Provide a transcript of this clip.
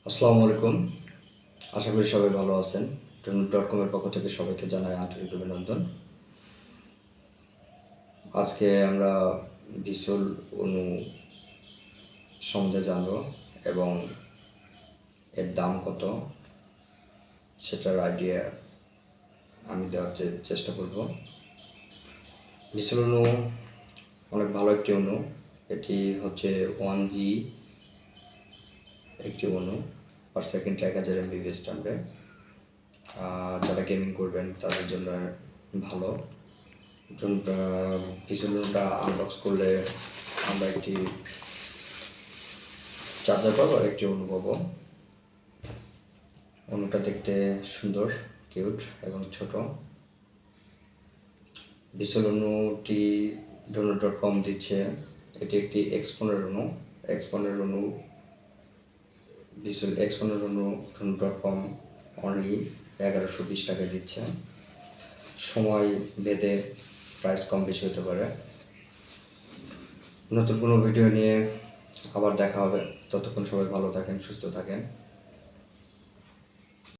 আসসালামু আলাইকুম। আশা করি সবাই ভালো আছেন। টুনু.com এর পক্ষ থেকে সবাইকে জানাই আন্তরিক অভিনন্দন। আজকে আমরা ভিসুয়াল অণু সম্বন্ধে জানব এবং এর দাম কত সেটার আইডিয়া আমি দেওয়ার চেষ্টা করব। ভিসুয়াল অণু অনেক ভালো একটি অণু। এটি হচ্ছে 1G একটি অণু পার সেকেন্ড 1000 MB/s টানবে। যারা গেমিং করবেন তাদের জন্য ভালো। ভিসুয়াল অণুটা আনবক্স করলে আমরা একটি চার্জার পাবো আর একটি অণু পাবো। অণুটা দেখতে সুন্দর, কিউট এবং ছোট। ভিসুয়াল অণুটি টুনু.com দিচ্ছে। এটি একটি এক্সপোনের অণু। এক্সপোনের অণু টুনু.com অনলি 1120 টাকায় দিচ্ছে। সময় ভেদে প্রাইস কম বেশি হতে পারে। নতুন কোনো ভিডিও নিয়ে আবার দেখা হবে। ততক্ষণ সবাই ভালো থাকেন, সুস্থ থাকেন।